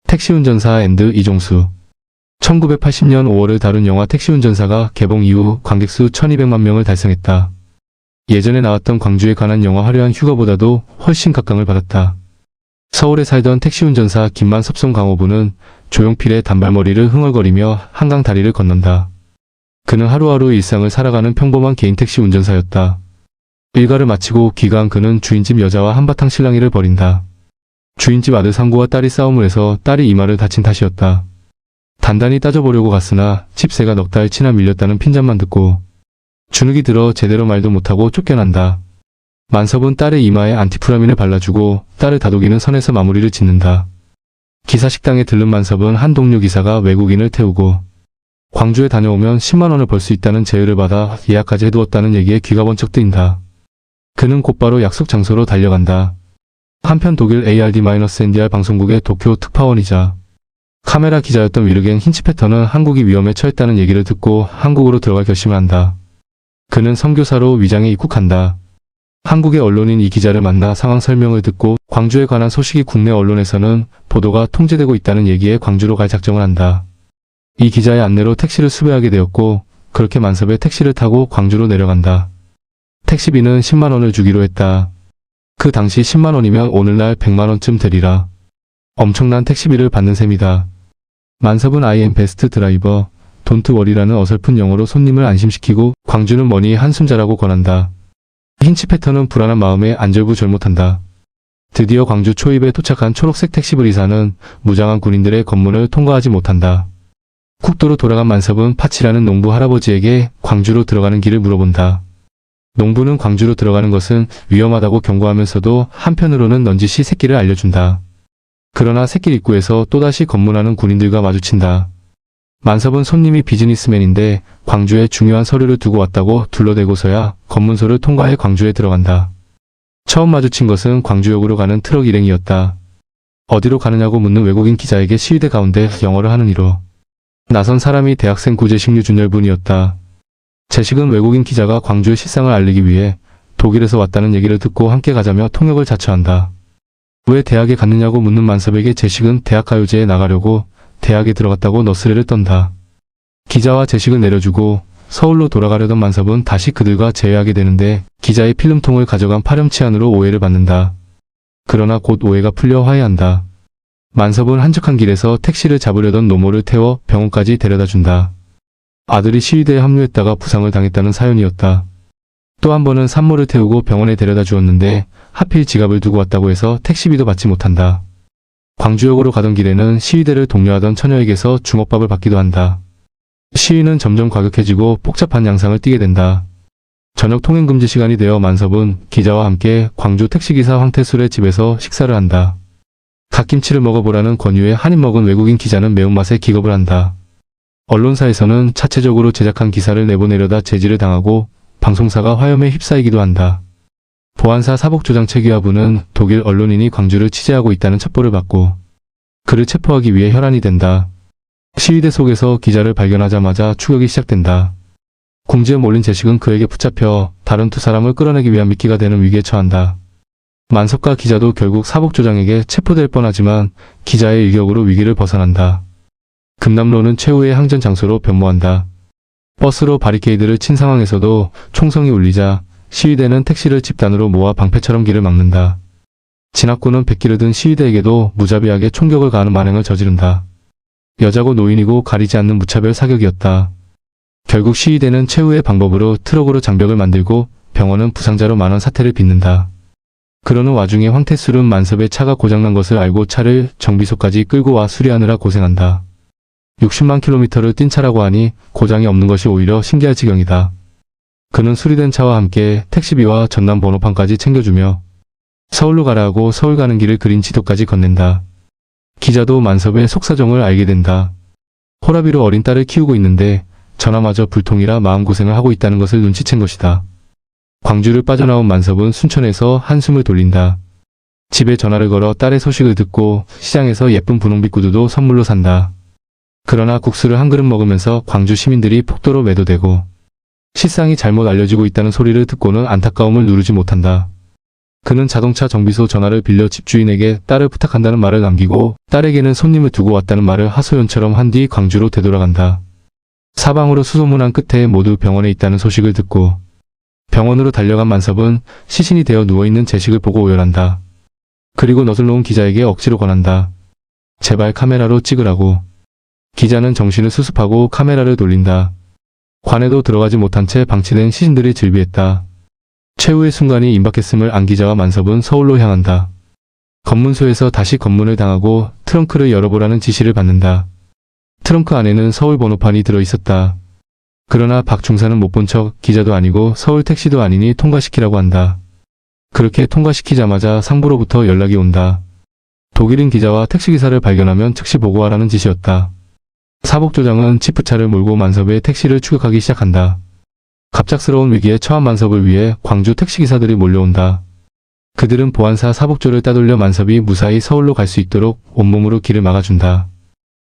택시운전사 앤드 이종수. 1980년 5월을 다룬 영화 택시운전사가 개봉 이후 관객수 1200만 명을 달성했다. 예전에 나왔던 광주에 관한 영화 화려한 휴가보다도 훨씬 각광을 받았다. 서울에 살던 택시운전사 김만섭 송 강호부는 조용필의 단발머리를 흥얼거리며 한강 다리를 건넌다. 그는 하루하루 일상을 살아가는 평범한 개인 택시운전사였다. 일가를 마치고 귀가한 그는 주인집 여자와 한바탕 실랑이를 벌인다. 주인집 아들 상구와 딸이 싸움을 해서 딸이 이마를 다친 탓이었다. 단단히 따져보려고 갔으나 집세가 넉 달치나 밀렸다는 핀잔만 듣고 주눅이 들어 제대로 말도 못하고 쫓겨난다. 만섭은 딸의 이마에 안티프라민을 발라주고 딸을 다독이는 선에서 마무리를 짓는다. 기사 식당에 들른 만섭은 한 동료 기사가 외국인을 태우고 광주에 다녀오면 10만 원을 벌 수 있다는 제의를 받아 예약까지 해두었다는 얘기에 귀가 번쩍 뜨인다. 그는 곧바로 약속 장소로 달려간다. 한편 독일 ARD-NDR 방송국의 도쿄 특파원이자 카메라 기자였던 위르겐 힌치페터는 한국이 위험에 처했다는 얘기를 듣고 한국으로 들어갈 결심을 한다. 그는 선교사로 위장에 입국한다. 한국의 언론인 이 기자를 만나 상황 설명을 듣고 광주에 관한 소식이 국내 언론에서는 보도가 통제되고 있다는 얘기에 광주로 갈 작정을 한다. 이 기자의 안내로 택시를 수배하게 되었고 그렇게 만섭의 택시를 타고 광주로 내려간다. 택시비는 10만 원을 주기로 했다. 그 당시 10만 원이면 오늘날 100만 원쯤 되리라. 엄청난 택시비를 받는 셈이다. 만섭은 I am best driver, don't worry라는 어설픈 영어로 손님을 안심시키고 광주는 머니 한숨 자라고 권한다. 힌치페터는 불안한 마음에 안절부절 못한다. 드디어 광주 초입에 도착한 초록색 택시 브리사는 무장한 군인들의 검문을 통과하지 못한다. 국도로 돌아간 만섭은 파치라는 농부 할아버지에게 광주로 들어가는 길을 물어본다. 농부는 광주로 들어가는 것은 위험하다고 경고하면서도 한편으로는 넌지시 새끼를 알려준다. 그러나 새길 입구에서 또다시 검문하는 군인들과 마주친다. 만섭은 손님이 비즈니스맨인데 광주에 중요한 서류를 두고 왔다고 둘러대고서야 검문소를 통과해 광주에 들어간다. 처음 마주친 것은 광주역으로 가는 트럭 일행이었다. 어디로 가느냐고 묻는 외국인 기자에게 시위대 가운데 영어를 하는 이로 나선 사람이 대학생 구제식류 준열분이었다. 제식은 외국인 기자가 광주의 실상을 알리기 위해 독일에서 왔다는 얘기를 듣고 함께 가자며 통역을 자처한다. 왜 대학에 갔느냐고 묻는 만섭에게 제식은 대학가요제에 나가려고 대학에 들어갔다고 너스레를 떤다. 기자와 제식을 내려주고 서울로 돌아가려던 만섭은 다시 그들과 재회하게 되는데 기자의 필름통을 가져간 파렴치한으로 오해를 받는다. 그러나 곧 오해가 풀려 화해한다. 만섭은 한적한 길에서 택시를 잡으려던 노모를 태워 병원까지 데려다준다. 아들이 시위대에 합류했다가 부상을 당했다는 사연이었다. 또 한 번은 산모를 태우고 병원에 데려다 주었는데 하필 지갑을 두고 왔다고 해서 택시비도 받지 못한다. 광주역으로 가던 길에는 시위대를 독려하던 처녀에게서 주먹밥을 받기도 한다. 시위는 점점 과격해지고 복잡한 양상을 띠게 된다. 저녁 통행금지 시간이 되어 만섭은 기자와 함께 광주 택시기사 황태술의 집에서 식사를 한다. 갓김치를 먹어보라는 권유에 한입 먹은 외국인 기자는 매운맛에 기겁을 한다. 언론사에서는 자체적으로 제작한 기사를 내보내려다 제지를 당하고 방송사가 화염에 휩싸이기도 한다. 보안사 사복조장체계화부는 독일 언론인이 광주를 취재하고 있다는 첩보를 받고 그를 체포하기 위해 혈안이 된다. 시위대 속에서 기자를 발견하자마자 추격이 시작된다. 궁지에 몰린 제식은 그에게 붙잡혀 다른 두 사람을 끌어내기 위한 미끼가 되는 위기에 처한다. 만섭과 기자도 결국 사복조장에게 체포될 뻔하지만 기자의 일격으로 위기를 벗어난다. 금남로는 최후의 항전 장소로 변모한다. 버스로 바리케이드를 친 상황에서도 총성이 울리자 시위대는 택시를 집단으로 모아 방패처럼 길을 막는다. 진압군은 백기를 든 시위대에게도 무자비하게 총격을 가하는 만행을 저지른다. 여자고 노인이고 가리지 않는 무차별 사격이었다. 결국 시위대는 최후의 방법으로 트럭으로 장벽을 만들고 병원은 부상자로 만원 사태를 빚는다. 그러는 와중에 황태술은 만섭의 차가 고장난 것을 알고 차를 정비소까지 끌고 와 수리하느라 고생한다. 60만 킬로미터를 뛴 차라고 하니 고장이 없는 것이 오히려 신기할 지경이다. 그는 수리된 차와 함께 택시비와 전남 번호판까지 챙겨주며 서울로 가라 하고 서울 가는 길을 그린 지도까지 건넨다. 기자도 만섭의 속사정을 알게 된다. 호라비로 어린 딸을 키우고 있는데 전화마저 불통이라 마음고생을 하고 있다는 것을 눈치챈 것이다. 광주를 빠져나온 만섭은 순천에서 한숨을 돌린다. 집에 전화를 걸어 딸의 소식을 듣고 시장에서 예쁜 분홍빛 구두도 선물로 산다. 그러나 국수를 한 그릇 먹으면서 광주 시민들이 폭도로 매도되고 실상이 잘못 알려지고 있다는 소리를 듣고는 안타까움을 누르지 못한다. 그는 자동차 정비소 전화를 빌려 집주인에게 딸을 부탁한다는 말을 남기고 딸에게는 손님을 두고 왔다는 말을 하소연처럼 한 뒤 광주로 되돌아간다. 사방으로 수소문한 끝에 모두 병원에 있다는 소식을 듣고 병원으로 달려간 만섭은 시신이 되어 누워있는 재식을 보고 오열한다. 그리고 넛을 놓은 기자에게 억지로 권한다. 제발 카메라로 찍으라고. 기자는 정신을 수습하고 카메라를 돌린다. 관에도 들어가지 못한 채 방치된 시신들이 즐비했다. 최후의 순간이 임박했음을 안 기자와 만섭은 서울로 향한다. 검문소에서 다시 검문을 당하고 트렁크를 열어보라는 지시를 받는다. 트렁크 안에는 서울 번호판이 들어있었다. 그러나 박 중사는 못 본 척 기자도 아니고 서울 택시도 아니니 통과시키라고 한다. 그렇게 통과시키자마자 상부로부터 연락이 온다. 독일인 기자와 택시기사를 발견하면 즉시 보고하라는 지시였다. 사복조장은 치프차를 몰고 만섭의 택시를 추격하기 시작한다. 갑작스러운 위기에 처한 만섭을 위해 광주 택시기사들이 몰려온다. 그들은 보안사 사복조를 따돌려 만섭이 무사히 서울로 갈 수 있도록 온몸으로 길을 막아준다.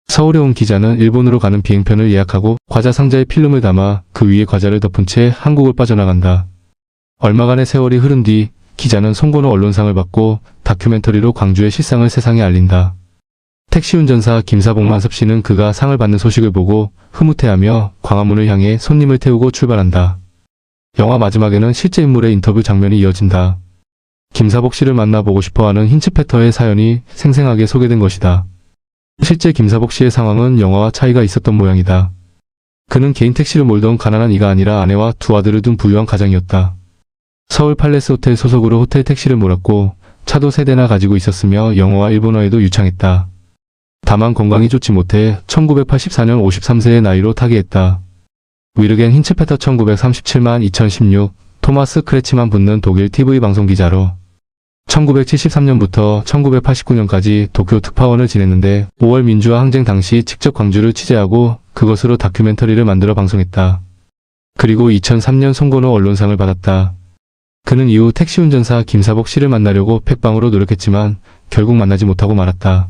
서울에 온 기자는 일본으로 가는 비행편을 예약하고 과자 상자에 필름을 담아 그 위에 과자를 덮은 채 한국을 빠져나간다. 얼마간의 세월이 흐른 뒤 기자는 송건호 언론상을 받고 다큐멘터리로 광주의 실상을 세상에 알린다. 택시운전사 김사복 만섭 씨는 그가 상을 받는 소식을 보고 흐뭇해하며 광화문을 향해 손님을 태우고 출발한다. 영화 마지막에는 실제 인물의 인터뷰 장면이 이어진다. 김사복 씨를 만나보고 싶어하는 힌츠페터의 사연이 생생하게 소개된 것이다. 실제 김사복 씨의 상황은 영화와 차이가 있었던 모양이다. 그는 개인 택시를 몰던 가난한 이가 아니라 아내와 두 아들을 둔 부유한 가장이었다. 서울 팔레스 호텔 소속으로 호텔 택시를 몰았고 차도 3대나 가지고 있었으며 영어와 일본어에도 유창했다. 다만 건강이 좋지 못해 1984년 53세의 나이로 타계했다. 위르겐 힌츠페터 1937만 2016 토마스 크레치만 붙는 독일 TV 방송 기자로 1973년부터 1989년까지 도쿄 특파원을 지냈는데 5월 민주화 항쟁 당시 직접 광주를 취재하고 그것으로 다큐멘터리를 만들어 방송했다. 그리고 2003년 송건호 언론상을 받았다. 그는 이후 택시운전사 김사복 씨를 만나려고 팩방으로 노력했지만 결국 만나지 못하고 말았다.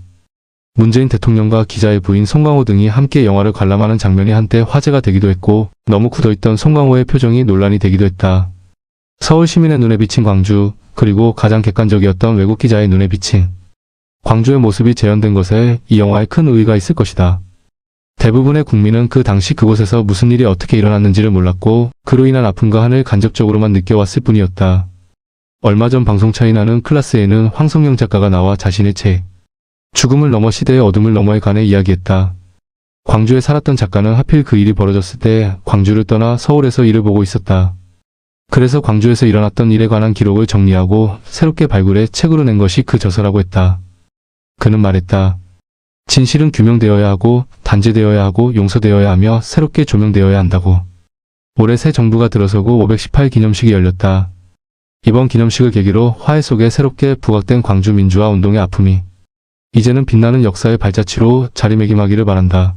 문재인 대통령과 기자의 부인 송강호 등이 함께 영화를 관람하는 장면이 한때 화제가 되기도 했고 너무 굳어있던 송강호의 표정이 논란이 되기도 했다. 서울 시민의 눈에 비친 광주, 그리고 가장 객관적이었던 외국 기자의 눈에 비친 광주의 모습이 재현된 것에 이 영화에 큰 의의가 있을 것이다. 대부분의 국민은 그 당시 그곳에서 무슨 일이 어떻게 일어났는지를 몰랐고 그로 인한 아픔과 한을 간접적으로만 느껴왔을 뿐이었다. 얼마 전 방송 차이나는 클라스에는 황성영 작가가 나와 자신의 책 죽음을 넘어 시대의 어둠을 넘어에 관해 이야기했다. 광주에 살았던 작가는 하필 그 일이 벌어졌을 때 광주를 떠나 서울에서 일을 보고 있었다. 그래서 광주에서 일어났던 일에 관한 기록을 정리하고 새롭게 발굴해 책으로 낸 것이 그 저서라고 했다. 그는 말했다. 진실은 규명되어야 하고 단죄되어야 하고 용서되어야 하며 새롭게 조명되어야 한다고. 올해 새 정부가 들어서고 518 기념식이 열렸다. 이번 기념식을 계기로 화해 속에 새롭게 부각된 광주 민주화 운동의 아픔이 이제는 빛나는 역사의 발자취로 자리매김하기를 바란다.